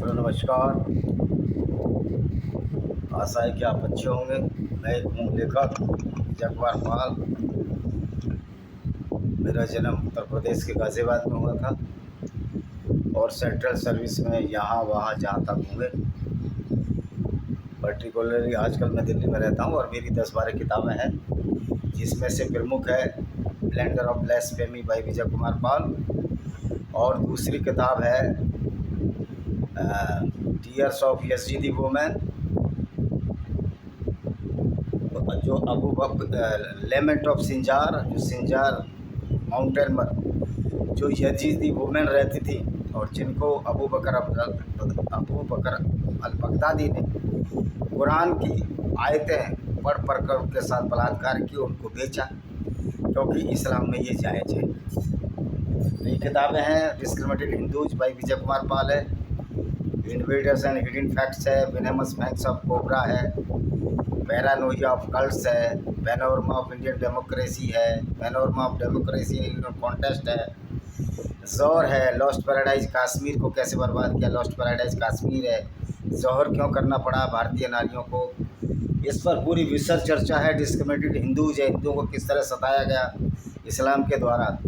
Hello नमस्कार। आशा है कि आप अच्छे होंगे। मैं एक हूँ लेखक जगवार पाल। मेरा जन्म उत्तर प्रदेश के गाज़ियाबाद में हुआ था और सेंट्रल सर्विस में यहाँ वहाँ जहाँ तक हुए। पर्टिकुलरली आजकल मैं दिल्ली में रहता हूँ और मेरी 10-12 किताबें हैं, जिसमें से प्रमुख है blender of blasphemy bye Vijay Kumar Pal, और दूसरी किताब है टीयर्स ऑफ यजीदी वुमेन, जो अबू बकर लेमेंट ऑफ सिंजार, जो सिंजार माउंटेन पर जो यजीदी वुमेन रहती थी और जिनको अबू बकर अल बगदादी ने कुरान की आयतें पढ़ कर उनके साथ बलात्कार किए, उनको बेचा, क्योंकि इस्लाम में ये जायज़ है। ये किताबें हैं discriminated Hindus bye Vijay Kumar Pal है, इन्वेडर्स एंड हिडन फैक्ट्स है, विनेमस फैक्ट्स ऑफ कोबरा है, पैरानोइया ऑफ कल्ट्स है, पैनोरमा ऑफ इंडियन डेमोक्रेसी है, panorama of democracy in Indian contest है, जौहर है, लॉस्ट पैराडाइज कश्मीर को कैसे बर्बाद किया, लॉस्ट पैराडाइज कश्मीर है, जौहर क्यों करना पड़ा भारतीय नारियों को, इस पर पूरी विस्तृत चर्चा है। डिस्क्रिमिनेटेड हिंदूज है, हिंदुओं को किस तरह सताया गया इस्लाम के द्वारा।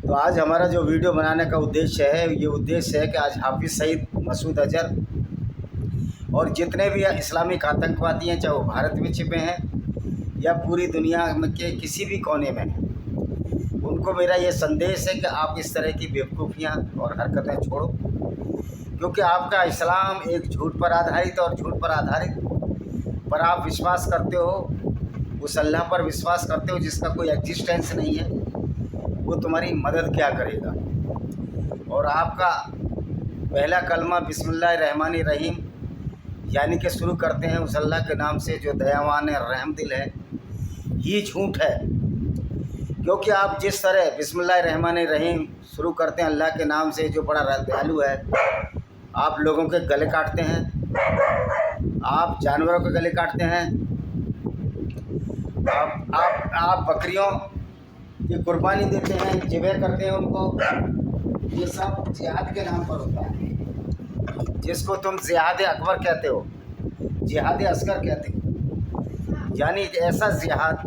तो आज हमारा जो वीडियो बनाने का उद्देश्य है, ये उद्देश्य है कि आज हाफिज़ सईद, मसूद अजहर और जितने भी इस्लामिक आतंकवादी हैं, चाहे वो भारत में छिपे हैं या पूरी दुनिया में के किसी भी कोने में हैं, उनको मेरा ये संदेश है कि आप इस तरह की बेवकूफ़ियाँ और हरकतें छोड़ो, क्योंकि आपका इस्लाम एक झूठ पर आधारित और झूठ पर आधारित पर आप विश्वास करते हो, उस अल्लाह पर विश्वास करते हो जिसका कोई एग्जिस्टेंस नहीं है, वो तुम्हारी मदद क्या करेगा। और आपका पहला कलमा बिस्मिल्लाहिर्रहमानिर्रहीम यानी कि शुरू करते हैं उस अल्लाह के नाम से जो दयावान है, रहम दिल है, ये झूठ है। क्योंकि आप जिस तरह बिस्मिल्लाहिर्रहमानिर्रहीम शुरू करते हैं अल्लाह के नाम से जो बड़ा दयालु है, आप लोगों के गले काटते हैं, आप जानवरों के गले काटते हैं, आप बकरियों की कुर्बानी देते हैं, ज़िबह करते हैं उनको। ये सब जिहाद के नाम पर होता है, जिसको तुम जिहाद अकबर कहते हो, जिहाद असगर कहते हो, यानी एक ऐसा जिहाद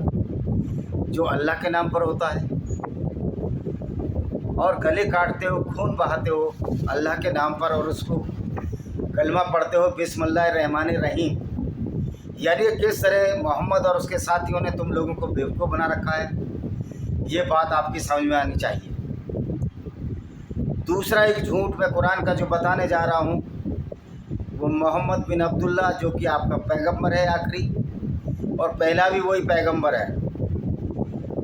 जो अल्लाह के नाम पर होता है। और गले काटते हो, खून बहाते हो अल्लाह के नाम पर और उसको कलमा पढ़ते हो बिस्मिल्लाहिर्रहमानिर्रहीम। यानी किस तरह मोहम्मद और उसके साथियों ने तुम लोगों को बेवकूफ़ बना रखा है, ये बात आपकी समझ में आनी चाहिए। दूसरा एक झूठ मैं कुरान का जो बताने जा रहा हूँ, वो मोहम्मद बिन अब्दुल्ला जो कि आपका पैगंबर है आखिरी, और पहला भी वही पैगंबर है,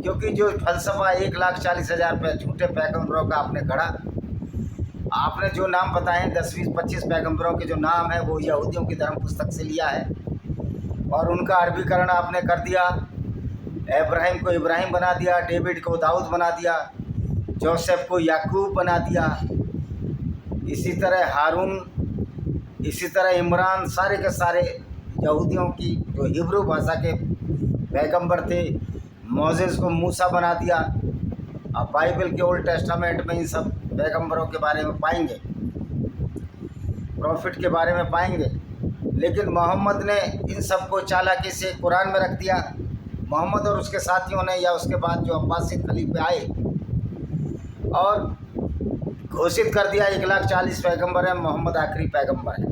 क्योंकि जो फ़लसफ़ा 1,40,000 पे झूठे पैगंबरों का आपने गढ़ा, आपने जो नाम बताए 10-20-25 पैगंबरों के जो नाम है वो यहूदियों की धर्म पुस्तक से लिया है और उनका अरबीकरण आपने कर दिया। इब्राहिम को इब्राहिम बना दिया, डेविड को दाऊद बना दिया, जोसेफ को याकूब बना दिया, इसी तरह हारून, इसी तरह इमरान, सारे के सारे यहूदियों की जो हिब्रू भाषा के पैगंबर थे। मोसेस को मूसा बना दिया। आप बाइबल के ओल्ड टेस्टामेंट में इन सब पैगंबरों के बारे में पाएंगे, प्रॉफिट के बारे में पाएंगे, लेकिन मोहम्मद ने इन सब को चालाकी से कुरान में रख दिया। मोहम्मद और उसके साथियों ने, या उसके बाद जो अब्बासिद खलीफे आए, और घोषित कर दिया 1,40,000 पैगंबर है, मोहम्मद आखिरी पैगंबर है।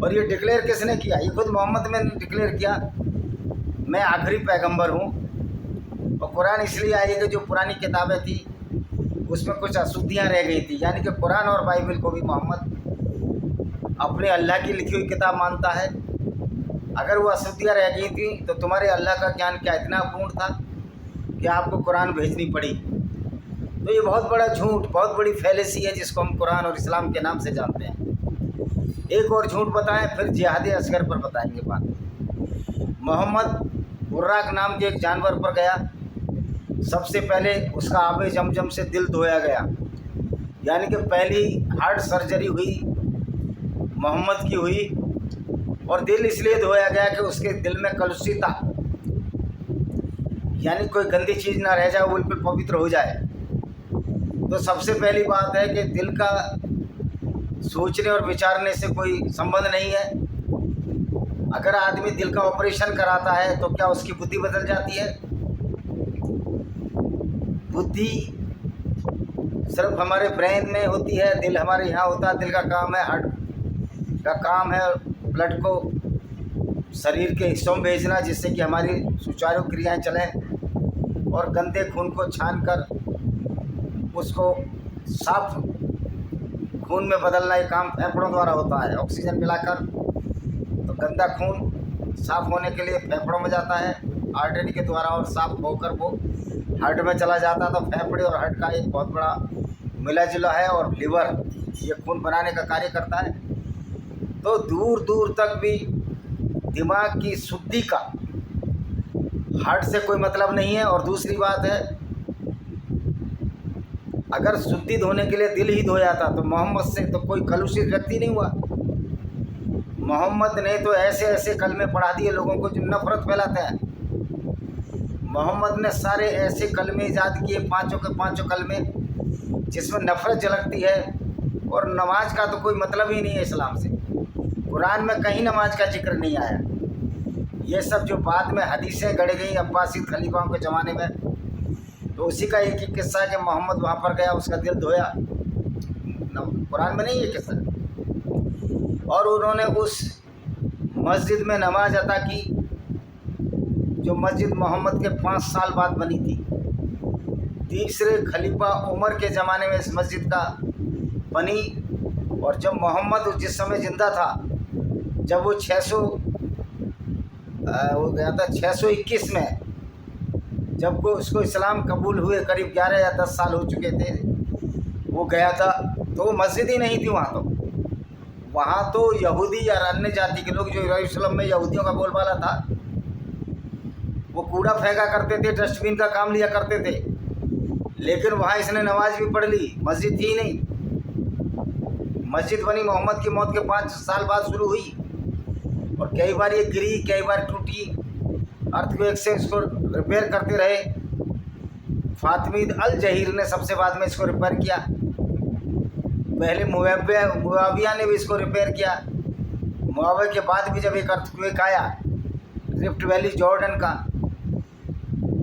और ये डिक्लेयर किसने किया? ये खुद मोहम्मद ने डिक्लेयर किया, मैं आखिरी पैगंबर हूँ। और कुरान इसलिए आई कि जो पुरानी किताबें थी उसमें कुछ अशुद्धियाँ रह गई थी, यानी कि कुरान और बाइबल को भी मोहम्मद अपने अल्लाह की लिखी हुई किताब मानता है। अगर वो अशुद्धियाँ रह गई थी तो तुम्हारे अल्लाह का ज्ञान क्या इतना पूर्ण था कि आपको कुरान भेजनी पड़ी? तो ये बहुत बड़ा झूठ, बहुत बड़ी फैलेसी है जिसको हम कुरान और इस्लाम के नाम से जानते हैं। एक और झूठ बताएं, फिर जिहाद असगर पर बताएंगे बात। मोहम्मद बुर्राक नाम के एक जानवर पर गया, सबसे पहले उसका आबे जमजम से दिल धोया गया, यानी कि पहली हार्ट सर्जरी हुई मोहम्मद की हुई, और दिल इसलिए धोया गया कि उसके दिल में कलुषित था, यानी कोई गंदी चीज़ ना रह जाए, वो बिल्कुल पवित्र हो जाए। तो सबसे पहली बात है कि दिल का सोचने और विचारने से कोई संबंध नहीं है। अगर आदमी दिल का ऑपरेशन कराता है तो क्या उसकी बुद्धि बदल जाती है? बुद्धि सिर्फ हमारे ब्रेन में होती है, दिल हमारे यहाँ होता है। दिल का काम है, हार्ट का काम है ब्लड को शरीर के हिस्सों में भेजना, जिससे कि हमारी सुचारू क्रियाएं चलें, और गंदे खून को छानकर उसको साफ खून में बदलना ये काम फेफड़ों द्वारा होता है। ऑक्सीजन मिलाकर तो गंदा खून साफ होने के लिए फेफड़ों में जाता है आर्टरी के द्वारा, और साफ होकर वो हार्ट में चला जाता है। तो फेफड़े और हार्ट का एक बहुत बड़ा मिला जुला है, और लिवर ये खून बनाने का कार्य करता है। तो दूर दूर तक भी दिमाग की शुद्धि का हार्ट से कोई मतलब नहीं है। और दूसरी बात है, अगर शुद्धि धोने के लिए दिल ही धोया था तो मोहम्मद से तो कोई कलुषित व्यक्ति नहीं हुआ। मोहम्मद ने तो ऐसे ऐसे कलमे पढ़ा दिए लोगों को जो नफरत फैलाते हैं। मोहम्मद ने सारे ऐसे कलमे ईजाद किए, पांचों के पांचों कलमे जिसमें नफरत झलकती है, और नमाज का तो कोई मतलब ही नहीं है इस्लाम से। कुरान में कहीं नमाज का जिक्र नहीं आया। ये सब जो बाद में हदीसें गढ़ गई अब्बासी खलीफाओं के ज़माने में, तो उसी का एक ही किस्सा है कि मोहम्मद वहाँ पर गया, उसका दिल धोया। कुरान में नहीं है किस्सा। और उन्होंने उस मस्जिद में नमाज अता की जो मस्जिद मोहम्मद के 5 साल बाद बनी थी। तीसरे खलीफा उमर के ज़माने में इस मस्जिद का बनी, और जब मोहम्मद जिस समय ज़िंदा था, जब वो 600 हो गया था 621 में, जब को उसको इस्लाम कबूल हुए, करीब 11 या 10 साल हो चुके थे, वो गया था तो मस्जिद ही नहीं थी वहाँ तो यहूदी या अन्य जाति के लोग जो यरूशलेम में यहूदियों का बोलबाला था, वो कूड़ा फेंका करते थे, डस्टबिन का काम लिया करते थे। लेकिन वहाँ इसने नमाज भी पढ़ ली, मस्जिद थी नहीं। मस्जिद बनी मोहम्मद की मौत के 5 साल बाद शुरू हुई, और कई बार ये गिरी, कई बार टूटी, अर्थक्वेक से इसको रिपेयर करते रहे। फातिमीद अल जहीर ने सबसे बाद में इसको रिपेयर किया। पहले मुआविया ने भी इसको रिपेयर किया। मुआविया के बाद भी जब एक अर्थक्वेक आया रिफ्ट वैली जॉर्डन का,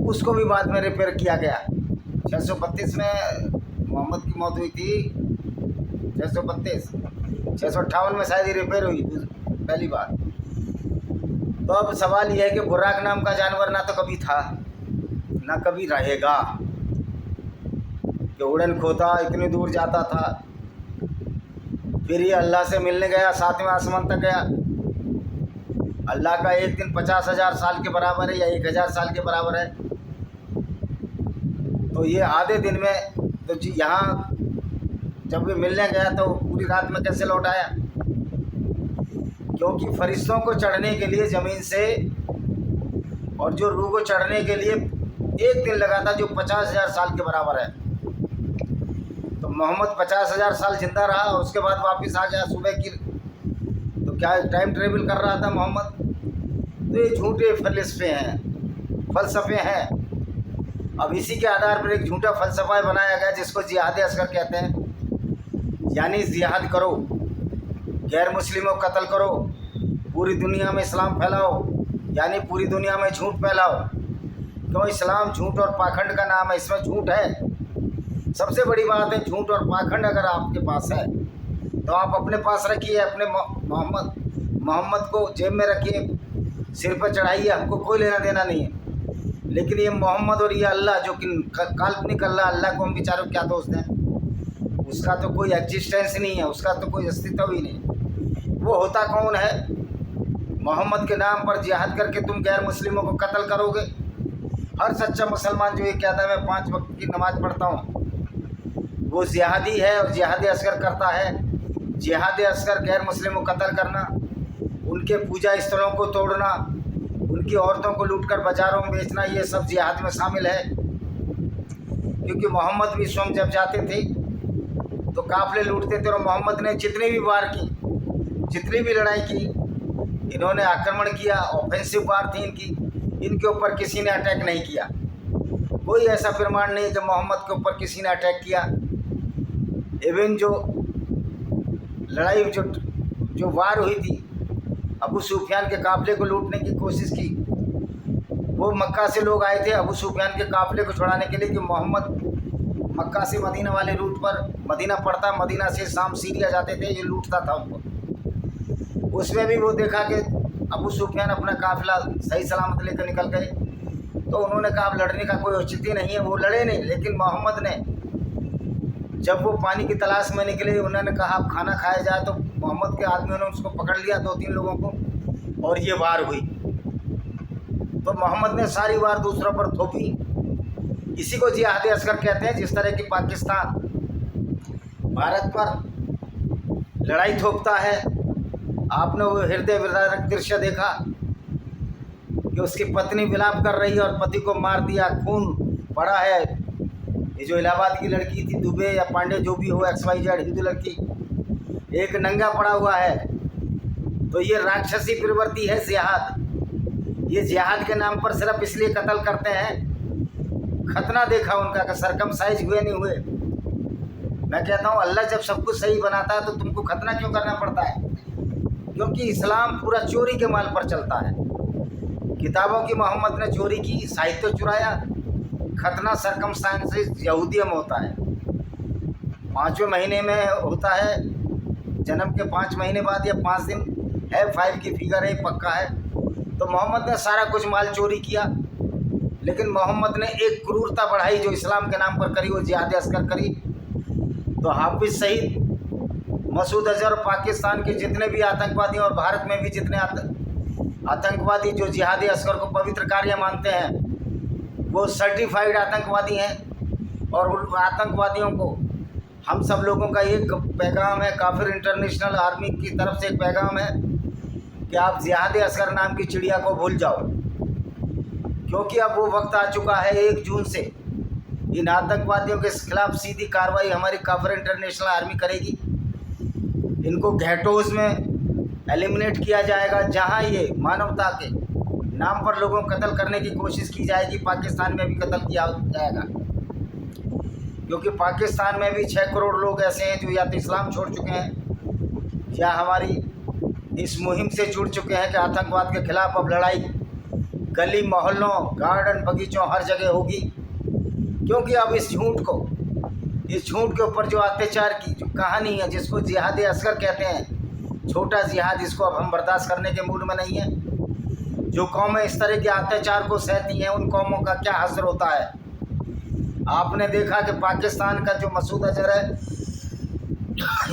उसको भी बाद में रिपेयर किया गया। 632 में मोहम्मद की मौत हुई थी, 658 में शायद ही रिपेयर हुई पहली बार। तो अब सवाल यह है कि बुर्राक नाम का जानवर ना तो कभी था ना कभी रहेगा, कि उड़न खोता इतनी दूर जाता था, फिर ये अल्लाह से मिलने गया, 7वें आसमान तक गया। अल्लाह का एक दिन 50,000 साल के बराबर है या 1,000 साल के बराबर है। तो ये आधे दिन में तो जी यहाँ जब भी मिलने गया तो पूरी रात में कैसे लौट आया? क्योंकि फरिश्तों को चढ़ने के लिए ज़मीन से, और जो रूह को चढ़ने के लिए एक दिन लगा था, जो 50,000 साल के बराबर है। तो मोहम्मद 50,000 साल जिंदा रहा, और उसके बाद वापस आ गया सुबह की। तो क्या टाइम ट्रेवल कर रहा था मोहम्मद? तो ये झूठे फलसफे हैं। अब इसी के आधार पर एक झूठा फलसफा बनाया गया जिसको जिहाद असगर कहते हैं। यानी जिहाद करो, गैर मुस्लिमों को कत्ल करो, पूरी दुनिया में इस्लाम फैलाओ, यानी पूरी दुनिया में झूठ फैलाओ। क्यों? इस्लाम झूठ और पाखंड का नाम है, इसमें झूठ है। सबसे बड़ी बात है, झूठ और पाखंड अगर आपके पास है तो आप अपने पास रखिए, अपने मोहम्मद को जेब में रखिए, सिर पर चढ़ाइए, हमको कोई लेना देना नहीं है। लेकिन ये मोहम्मद और ये अल्लाह, जो कि काल्पनिक अल्लाह को हम बेचारों क्या दोस्त हैं, उसका तो कोई एग्जिस्टेंस नहीं है, उसका तो कोई अस्तित्व ही नहीं। वो होता कौन है? मोहम्मद के नाम पर जिहाद करके तुम गैर मुस्लिमों को कत्ल करोगे। हर सच्चा मुसलमान जो ये कहता है मैं 5 वक्त की नमाज पढ़ता हूँ, वो जिहादी है और जिहाद असगर करता है। जिहाद असगर गैर मुस्लिमों को कत्ल करना, उनके पूजा स्थलों को तोड़ना, उनकी औरतों को लूटकर बाज़ारों में बेचना, ये सब जिहाद में शामिल है। क्योंकि मोहम्मद भी स्वयं जब जाते थे तो काफ़िले लूटते थे, और मोहम्मद ने जितनी भी वार की, जितनी भी लड़ाई की, इन्होंने आक्रमण किया, ऑफेंसिव वार थी इनकी, इनके ऊपर किसी ने अटैक नहीं किया। कोई ऐसा प्रमाण नहीं है कि मोहम्मद के ऊपर किसी ने अटैक किया। इवन जो लड़ाई जो वार हुई थी, अबू सुफियान के काफ़िले को लूटने की कोशिश की। वो मक्का से लोग आए थे अबू सुफियान के काफ़िले को छुड़ाने के लिए कि मोहम्मद मक्का से मदीना वाले रूट पर, मदीना पड़ता, मदीना से शाम सीरिया जाते थे, ये लूटता था उनको। उसमें भी वो देखा कि अबू सुफियान अपना काफ़िला सही सलामत लेकर निकल गए, तो उन्होंने कहा अब लड़ने का कोई औचित्य नहीं है। वो लड़े नहीं, लेकिन मोहम्मद ने जब वो पानी की तलाश में निकले, उन्होंने कहा अब खाना खाया जाए, तो मोहम्मद के आदमियों ने उसको पकड़ लिया, 2-3 लोगों को, और ये वार हुई। तो मोहम्मद ने सारी वार दूसरों पर थोपी। इसी को जिहाद असगर कहते हैं। जिस तरह की पाकिस्तान भारत पर लड़ाई थोपता है, आपने वो हृदय विदारक दृश्य देखा कि उसकी पत्नी विलाप कर रही है और पति को मार दिया, खून पड़ा है। ये जो इलाहाबाद की लड़की थी, दुबे या पांडे जो भी हो, XYZ हिंदू लड़की, एक नंगा पड़ा हुआ है। तो ये राक्षसी प्रवृत्ति है जिहाद। ये जिहाद के नाम पर सिर्फ इसलिए कत्ल करते हैं। खतना देखा उनका कि सरकमसाइज हुए नहीं हुए। मैं कहता हूँ अल्लाह जब सब कुछ सही बनाता है तो तुमको खतना क्यों करना पड़ता है? क्योंकि इस्लाम पूरा चोरी के माल पर चलता है। किताबों की मोहम्मद ने चोरी की, साहित्य चुराया। खतना सरकमस्टांसेस यहूदियों में होता है, 5वें महीने में होता है, जन्म के 5 महीने बाद या 5 दिन है, 5 की फिगर है, पक्का है। तो मोहम्मद ने सारा कुछ माल चोरी किया, लेकिन मोहम्मद ने एक क्रूरता बढ़ाई जो इस्लाम के नाम पर करी, वो जिहाद असगर करी। तो हाफिज सईद, मसूद अजहर, पाकिस्तान के जितने भी आतंकवादी और भारत में भी जितने आतंकवादी जो जिहाद असगर को पवित्र कार्य मानते हैं, वो सर्टिफाइड आतंकवादी हैं। और उन आतंकवादियों को हम सब लोगों का एक पैगाम है, काफिर इंटरनेशनल आर्मी की तरफ से एक पैगाम है कि आप जिहाद असगर नाम की चिड़िया को भूल जाओ। क्योंकि अब वो वक्त आ चुका है, 1 जून से इन आतंकवादियों के खिलाफ सीधी कार्रवाई हमारी काफिर इंटरनेशनल आर्मी करेगी। इनको घेटोज में एलिमिनेट किया जाएगा। जहां ये मानवता के नाम पर लोगों को कत्ल करने की कोशिश की जाएगी, पाकिस्तान में भी कत्ल किया जाएगा। क्योंकि पाकिस्तान में भी 6 करोड़ लोग ऐसे हैं जो या तो इस्लाम छोड़ चुके हैं या हमारी इस मुहिम से जुड़ चुके हैं कि आतंकवाद के खिलाफ अब लड़ाई गली मोहल्लों, गार्डन, बगीचों, हर जगह होगी। क्योंकि अब इस झूठ के ऊपर जो अत्याचार की जो कहानी है, जिसको जिहाद असगर कहते हैं, छोटा जिहाद, इसको अब हम बर्दाश्त करने के मूड में नहीं है। जो कौमें इस तरह के अत्याचार को सहती हैं, उन कौमों का क्या असर होता है। आपने देखा कि पाकिस्तान का जो मसूद अजहर है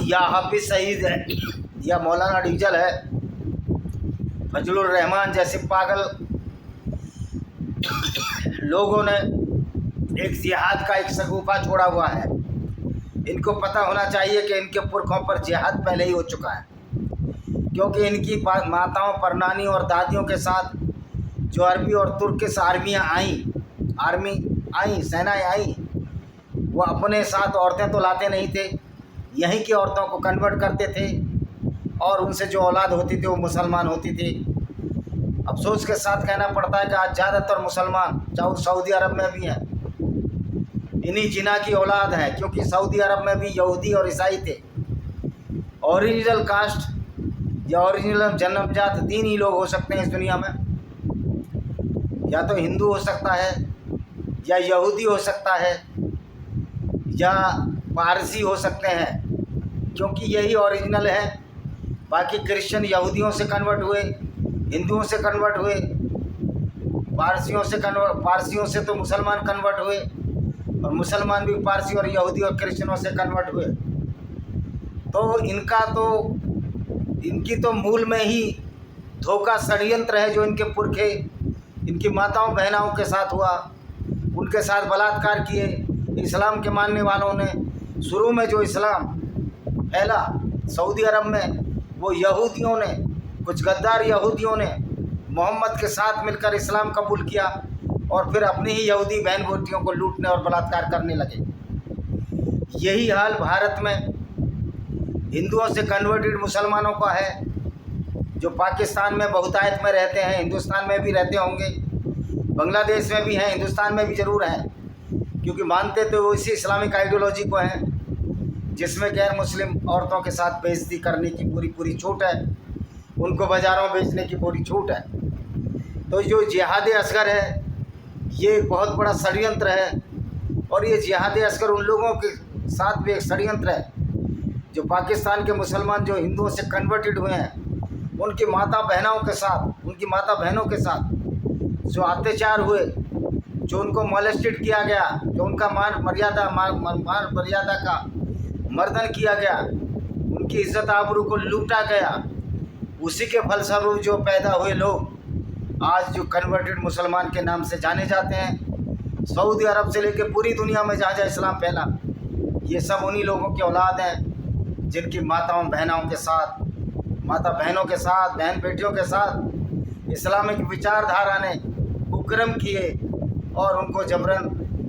या हाफिज सईद है या मौलाना डीजल है, फजलुर रहमान जैसे पागल लोगों ने एक जिहाद का एक शगुफा छोड़ा हुआ है। इनको पता होना चाहिए कि इनके पुरखों पर जिहाद पहले ही हो चुका है। क्योंकि इनकी माताओं, परनानी और दादियों के साथ जो अरबी और तुर्किश आर्मी आई, सेनाएं आई, वो अपने साथ औरतें तो लाते नहीं थे, यहीं की औरतों को कन्वर्ट करते थे और उनसे जो औलाद होती थी वो मुसलमान होती थी। अफसोस के साथ कहना पड़ता है कि आज ज़्यादातर मुसलमान, चाहे सऊदी अरब में भी हैं, इन्हीं जिना की औलाद है। क्योंकि सऊदी अरब में भी यहूदी और ईसाई थे। ओरिजिनल कास्ट या ओरिजिनल जन्मजात 3 ही लोग हो सकते हैं इस दुनिया में, या तो हिंदू हो सकता है, या यहूदी हो सकता है, या पारसी हो सकते हैं, क्योंकि यही ओरिजिनल है। बाकी क्रिश्चियन यहूदियों से कन्वर्ट हुए, हिंदुओं से कन्वर्ट हुए, पारसियों से तो मुसलमान कन्वर्ट हुए, और मुसलमान भी पारसी और यहूदी और क्रिश्चियनों से कन्वर्ट हुए। तो इनकी तो मूल में ही धोखा, षड्यंत्र है जो इनके पुरखे इनकी माताओं बहनाओं के साथ हुआ, उनके साथ बलात्कार किए। इस्लाम के मानने वालों ने शुरू में जो इस्लाम फैला सऊदी अरब में, वो यहूदियों ने, कुछ गद्दार यहूदियों ने मोहम्मद के साथ मिलकर इस्लाम कबूल किया और फिर अपनी ही यहूदी बहन बेटियों को लूटने और बलात्कार करने लगे। यही हाल भारत में हिंदुओं से कन्वर्टेड मुसलमानों का है, जो पाकिस्तान में बहुतायत में रहते हैं, हिंदुस्तान में भी रहते होंगे, बांग्लादेश में भी हैं, हिंदुस्तान में भी ज़रूर हैं, क्योंकि मानते तो वो इसी इस्लामिक आइडियोलॉजी को हैं। जिसमें गैर मुस्लिम औरतों के साथ बेइज्जती करने की पूरी छूट है, उनको बाज़ारों में बेचने की पूरी छूट है। तो जो जिहाद असगर है ये एक बहुत बड़ा षड्यंत्र है, और ये जिहाद असगर उन लोगों के साथ भी एक षड्यंत्र है जो पाकिस्तान के मुसलमान जो हिंदुओं से कन्वर्टेड हुए हैं, उनकी माता बहनों के साथ जो अत्याचार हुए, जो उनको मोलेस्टेड किया गया, जो उनका मान मर्यादा का मर्दन किया गया, उनकी इज्जत आबरू को लूटा गया, उसी के फलस्वरूप जो पैदा हुए लोग आज जो कन्वर्टेड मुसलमान के नाम से जाने जाते हैं, सऊदी अरब से लेकर पूरी दुनिया में जहाँ जहाँ इस्लाम फैला, ये सब उन्हीं लोगों की औलाद हैं जिनकी माता बहनों के साथ बहन बेटियों के साथ इस्लामिक विचारधारा ने कुकर्म किए और उनको जबरन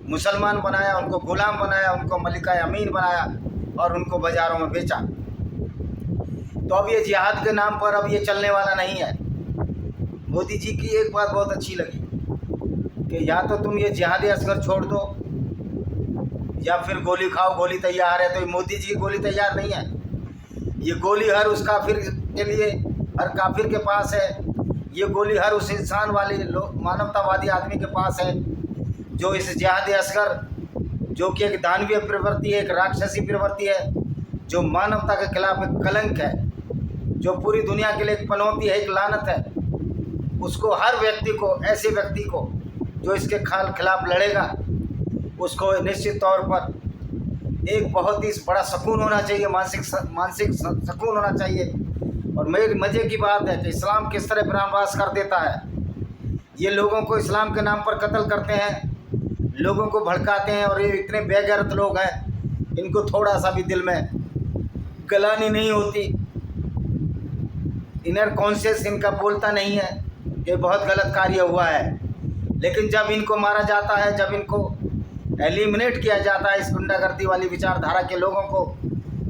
मुसलमान बनाया, उनको गुलाम बनाया, उनको मलिका अमीन बनाया और उनको बाज़ारों में बेचा। तो अब ये जिहाद के नाम पर अब ये चलने वाला नहीं है। मोदी जी की एक बात बहुत अच्छी लगी कि या तो तुम ये जिहाद असगर छोड़ दो या फिर गोली खाओ, गोली तैयार है। तो मोदी जी की गोली तैयार नहीं है, ये गोली हर उस काफिर के लिए, हर काफिर के पास है। ये गोली हर उस इंसान वाली मानवतावादी आदमी के पास है जो इस जिहाद असगर, जो कि एक दानवीय प्रवृत्ति है, एक राक्षसी प्रवृत्ति है, जो मानवता के खिलाफ एक कलंक है, जो पूरी दुनिया के लिए एक पनौती है, एक लानत है, उसको हर व्यक्ति को, ऐसे व्यक्ति को जो इसके खिलाफ लड़ेगा, उसको निश्चित तौर पर एक बहुत ही बड़ा सुकून होना चाहिए, मानसिक सुकून होना चाहिए। और मेरी मज़े की बात है कि इस्लाम किस तरह प्राणवास कर देता है। ये लोगों को इस्लाम के नाम पर कत्ल करते हैं, लोगों को भड़काते हैं, और ये इतने बेगैरत लोग हैं, इनको थोड़ा सा भी दिल में गलानी नहीं होती, इनर कॉन्शियस इनका बोलता नहीं है कि बहुत गलत कार्य हुआ है। लेकिन जब इनको मारा जाता है, जब इनको एलिमिनेट किया जाता है इस गुंडागर्दी वाली विचारधारा के लोगों को,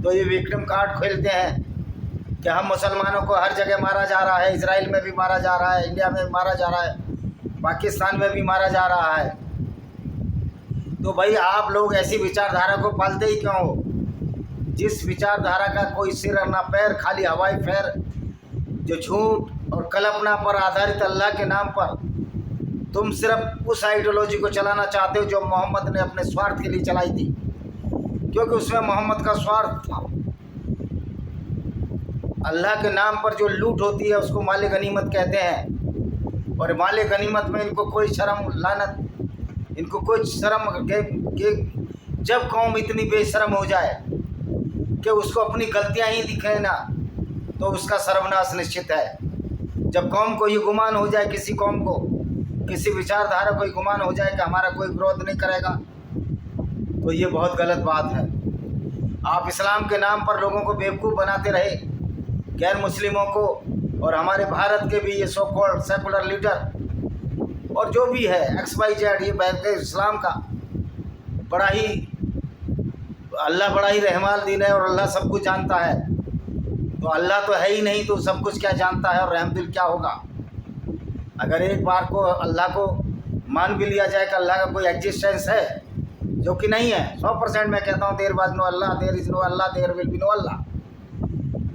तो ये विक्टिम कार्ड खोलते हैं कि हम मुसलमानों को हर जगह मारा जा रहा है, इजराइल में भी मारा जा रहा है, इंडिया में मारा जा रहा है, पाकिस्तान में भी मारा जा रहा है। तो भाई आप लोग ऐसी विचारधारा को पालते ही क्यों हो? जिस विचारधारा का कोई सिर और ना पैर, खाली हवाई फेर, जो झूठ और कल्पना पर आधारित अल्लाह के नाम पर तुम सिर्फ उस आइडियोलॉजी को चलाना चाहते हो जो मोहम्मद ने अपने स्वार्थ के लिए चलाई थी, क्योंकि उसमें मोहम्मद का स्वार्थ था। अल्लाह के नाम पर जो लूट होती है उसको माले गनीमत कहते हैं, और माले गनीमत में इनको कोई शर्म लानत, इनको कोई शर्म के जब कौम इतनी बेशर्म हो जाए कि उसको अपनी गलतियां ही दिखे ना, तो उसका सर्वनाश निश्चित है। जब कौम को ये गुमान हो जाए, किसी कौम को, किसी विचारधारा को गुमान हो जाए कि हमारा कोई विरोध नहीं करेगा, तो ये बहुत गलत बात है। आप इस्लाम के नाम पर लोगों को बेवकूफ़ बनाते रहे, गैर मुस्लिमों को, और हमारे भारत के भी ये सो कॉल्ड सेकुलर लीडर और जो भी है XYZ, ये बैठ इस्लाम का बड़ा ही, अल्लाह बड़ा ही रहमान दीन है और अल्लाह सब कुछ जानता है। तो अल्लाह तो है ही नहीं, तो सब कुछ क्या जानता है और रहमदिल क्या होगा? अगर एक बार को अल्लाह को मान भी लिया जाए कि अल्लाह का कोई एग्जिस्टेंस है, जो कि नहीं है, 100% मैं कहता हूँ, there was no Allah, there is no Allah, there will be no Allah.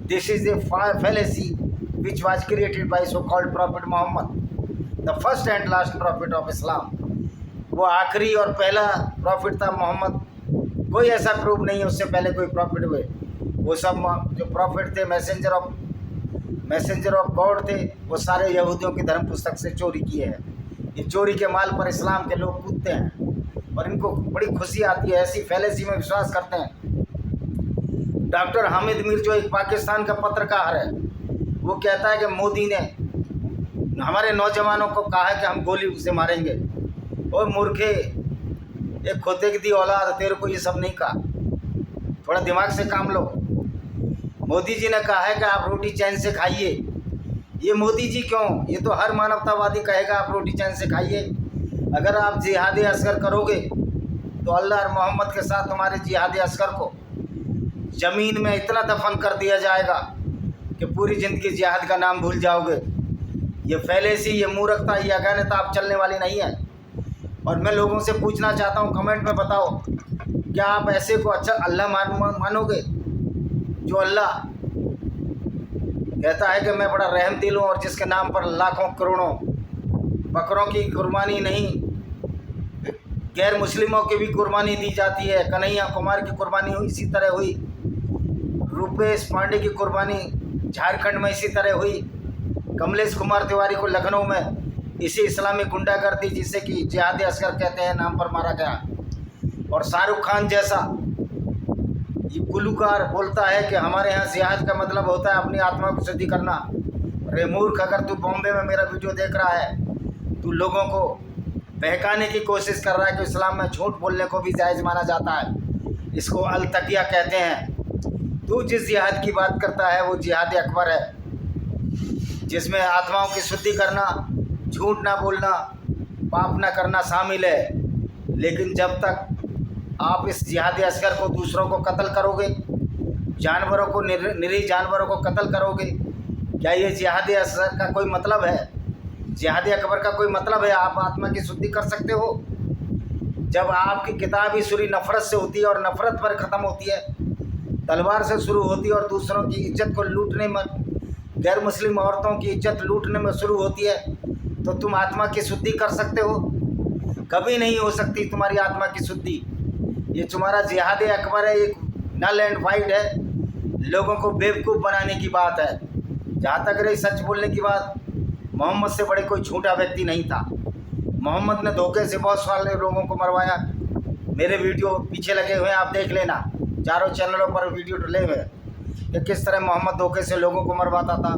This is a fallacy which was created by so called Prophet Muhammad, the first and last prophet of Islam। वो आखिरी और पहला प्रॉफिट था मोहम्मद, कोई ऐसा प्रूफ नहीं है उससे पहले कोई प्रॉफिट हुए। वो सब जो प्रॉफिट थे, मैसेंजर ऑफ गॉड थे, वो सारे यहूदियों की धर्म पुस्तक से चोरी किए हैं। ये चोरी के माल पर इस्लाम के लोग कूदते हैं और इनको बड़ी खुशी आती है, ऐसी फैलेसी में विश्वास करते हैं। डॉक्टर हामिद मीर जो एक पाकिस्तान का पत्रकार है, वो कहता है कि मोदी ने हमारे नौजवानों को कहा है कि हम गोली से मारेंगे। और मूर्खे, एक खोते की दी औलाद, तेरे को ये सब नहीं कहा, थोड़ा दिमाग से काम लो। मोदी जी ने कहा है कि आप रोटी चैन से खाइए। ये मोदी जी क्यों, ये तो हर मानवतावादी कहेगा आप रोटी चैन से खाइए। अगर आप जिहाद असगर करोगे तो अल्लाह और मोहम्मद के साथ तुम्हारे जिहाद असगर को ज़मीन में इतना दफन कर दिया जाएगा कि पूरी ज़िंदगी जिहाद का नाम भूल जाओगे। ये फैलेसी, ये मूर्खता, ये अज्ञानता आप चलने वाली नहीं है। और मैं लोगों से पूछना चाहता हूँ, कमेंट में बताओ क्या आप ऐसे को अच्छा अल्लाह मानोगे? जो अल्लाह कहता है कि मैं बड़ा रहम दिल हूँ और जिसके नाम पर लाखों करोड़ों बकरों की कुर्बानी नहीं, गैर मुस्लिमों की भी कुर्बानी दी जाती है। कन्हैया कुमार की कुर्बानी हुई, इसी तरह हुई। रूपेश पांडे की कुर्बानी झारखंड में इसी तरह हुई। कमलेश कुमार तिवारी को लखनऊ में इसी इस्लामी गुंडागर्दी जिसे कि जिहादी अस्कर कहते हैं नाम पर मारा गया। और शाहरुख खान जैसा ये गुलूकार बोलता है कि हमारे यहाँ जिहाद का मतलब होता है अपनी आत्मा को शुद्धि करना। रे मूर्ख, अगर तू बॉम्बे में मेरा वीडियो देख रहा है, तू लोगों को बहकाने की कोशिश कर रहा है कि इस्लाम में झूठ बोलने को भी जायज़ माना जाता है। इसको अल तकिया कहते हैं। तू जिस जिहाद की बात करता है वो जिहाद अकबर है, जिसमें आत्माओं की शुद्धि करना, झूठ ना बोलना, पाप ना करना शामिल है। लेकिन जब तक आप इस जिहादी अस्कर को दूसरों को कत्ल करोगे, जानवरों को निरीह जानवरों को कत्ल करोगे, क्या ये जिहादी अस्कर का कोई मतलब है? जिहादी अकबर का कोई मतलब है? आप आत्मा की शुद्धि कर सकते हो? जब आपकी किताब ही शुरू नफ़रत से होती है और नफ़रत पर ख़त्म होती है, तलवार से शुरू होती है और दूसरों की इज्जत को लूटने में, गैर मुस्लिम औरतों की इज्जत लूटने में शुरू होती है, तो तुम आत्मा की शुद्धि कर सकते हो? कभी नहीं हो सकती तुम्हारी आत्मा की शुद्धि। ये तुम्हारा जिहाद अकबर है, एक नल एंड वाइट है, लोगों को बेवकूफ़ बनाने की बात है। जहाँ तक रही सच बोलने की बात, मोहम्मद से बड़े कोई झूठा व्यक्ति नहीं था। मोहम्मद ने धोखे से बहुत सारे लोगों को मरवाया। मेरे वीडियो पीछे लगे हुए हैं, आप देख लेना, चारों चैनलों पर वीडियो डले हुए हैं कि किस तरह मोहम्मद धोखे से लोगों को मरवाता था,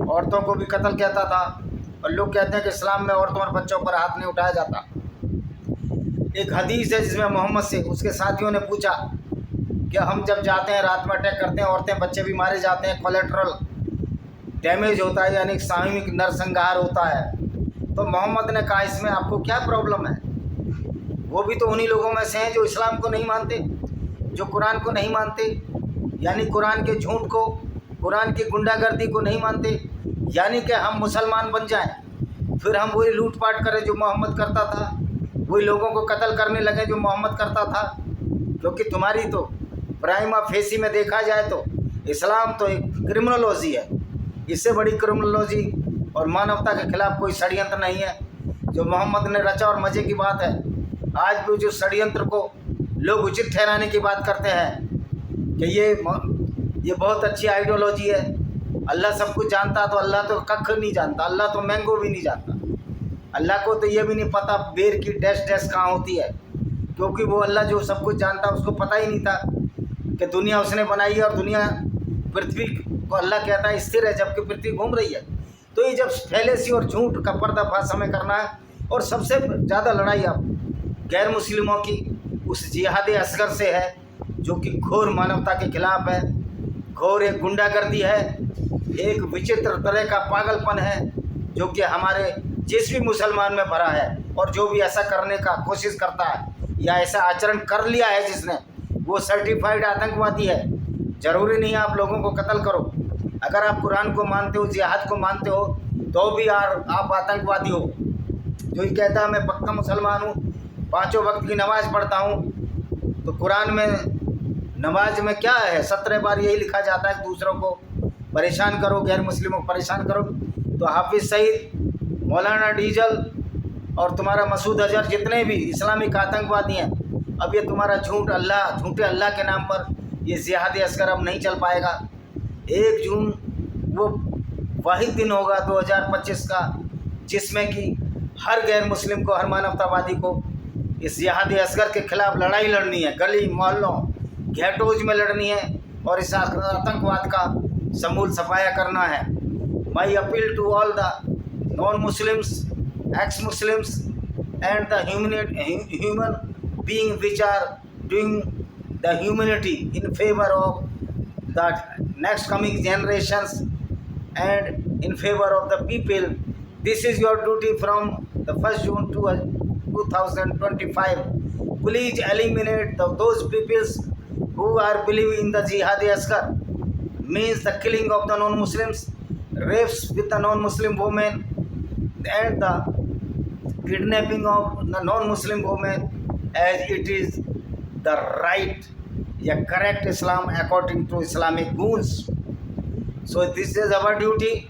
औरतों को भी कत्ल कहता था। और लोग कहते हैं कि इस्लाम में औरतों और बच्चों पर हाथ नहीं उठाया जाता। एक हदीस है जिसमें मोहम्मद से उसके साथियों ने पूछा कि हम जब जाते हैं रात में अटैक करते हैं, औरतें बच्चे भी मारे जाते हैं, कोलेट्रल डैमेज होता है, यानी सामूहिक नरसंहार होता है। तो मोहम्मद ने कहा इसमें आपको क्या प्रॉब्लम है? वो भी तो उन्हीं लोगों में से हैं जो इस्लाम को नहीं मानते, जो कुरान को नहीं मानते, यानी कुरान के झूठ को, कुरान की गुंडागर्दी को नहीं मानते। यानी कि हम मुसलमान बन जाएं, फिर हम वही लूटपाट करें जो मोहम्मद करता था, वही लोगों को कत्ल करने लगे जो मोहम्मद करता था। क्योंकि तुम्हारी तो प्राइमा फेसी में देखा जाए तो इस्लाम तो एक क्रिमिनोलॉजी है, इससे बड़ी क्रिमिनोलॉजी और मानवता के खिलाफ कोई षड्यंत्र नहीं है जो मोहम्मद ने रचा। और मज़े की बात है, आज भी जो षड्यंत्र को लोग उचित ठहराने की बात करते हैं कि ये बहुत अच्छी आइडियोलॉजी है, अल्लाह सब कुछ जानता, तो अल्लाह तो कख नहीं जानता, अल्लाह तो मैंगो भी नहीं जानता। अल्लाह को तो ये भी नहीं पता बेर की डैश डैश कहाँ होती है, क्योंकि वो अल्लाह जो सब कुछ जानता उसको पता ही नहीं था कि दुनिया उसने बनाई है और दुनिया पृथ्वी को अल्लाह कहता है स्थिर है, जबकि पृथ्वी घूम रही है। तो ये जब फैलेसी और झूठ का पर्दाफाश हमें करना है, और सबसे ज़्यादा लड़ाई अब गैर मुस्लिमों की उस जिहादी असगर से है जो कि घोर मानवता के खिलाफ है, घोर एक गुंडागर्दी है, एक विचित्र तरह का पागलपन है जो कि हमारे जिस भी मुसलमान में भरा है। और जो भी ऐसा करने का कोशिश करता है या ऐसा आचरण कर लिया है जिसने, वो सर्टिफाइड आतंकवादी है। ज़रूरी नहीं है आप लोगों को कत्ल करो। अगर आप कुरान को मानते हो, जिहाद को मानते हो, तो भी आप आतंकवादी हो। जो ये कहता है मैं पक्का मुसलमान हूँ, 5 वक्त की नमाज़ पढ़ता हूँ, तो कुरान में नमाज में क्या है? 17 बार यही लिखा जाता है दूसरों को परेशान करो, गैर मुस्लिमों को परेशान करो। तो हाफिज़ सईद, मौलाना डीजल और तुम्हारा मसूद अजहर, जितने भी इस्लामिक आतंकवादी हैं, अब ये तुम्हारा झूठे अल्लाह के नाम पर ये जिहादी असगर अब नहीं चल पाएगा। 1 जून वो वाहिद दिन होगा 2025 का जिसमें कि हर गैर मुस्लिम को, हर मानवतावादी को इस जिहादी असगर के खिलाफ लड़ाई लड़नी है, गली मोहल्लों घेटोज में लड़नी है और इस आतंकवाद का समूल सफाया करना है। My appeal to all the non Muslims, ex Muslims and the human being which are doing the humanity in favor of the next coming generations and in favor of the people. This is your duty from the 1st June to 2025. Please eliminate those peoples who are believing in the jihadi askar, means the killing of the non-Muslims, rapes with the non-Muslim women and the kidnapping of the non-Muslim women, as it is the right, a correct Islam according to Islamic rules. So this is our duty.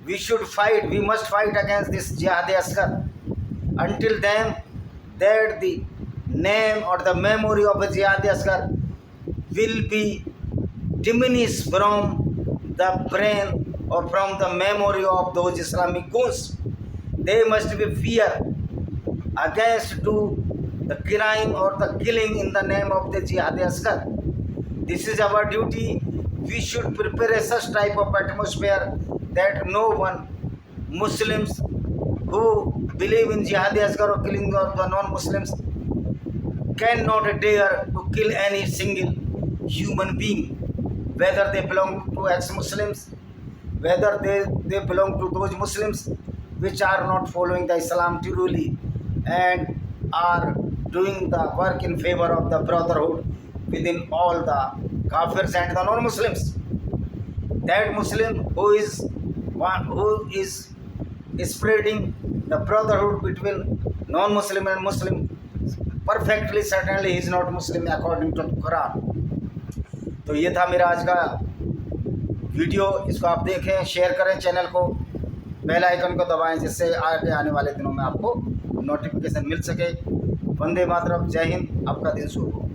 We should fight, we must fight against this Jihad Asghar. Until then, that the name or the memory of a Jihad Asghar will be diminished from the brain or from the memory of those Islamic goons. They must be fear against do the crime or the killing in the name of the Jihad Asghar. This is our duty. We should prepare a such type of atmosphere that no one, Muslims who believe in Jihad Asghar or killing of the non-Muslims, cannot dare to kill any single human being, whether they belong to ex-Muslims, whether they belong to those Muslims which are not following the Islam truly and are doing the work in favor of the brotherhood within all the Kafirs and the non-Muslims. That Muslim who is spreading the brotherhood between non-Muslim and Muslim, perfectly certainly he is not Muslim according to Quran. तो ये था मेरा आज का video. इसको आप देखें, share करें चैनल को, बेल आइकन को दबाएं जिससे आगे आने वाले दिनों में आपको नोटिफिकेशन मिल सके. वंदे मातरम. जय हिंद. आपका दिन शुभ हो.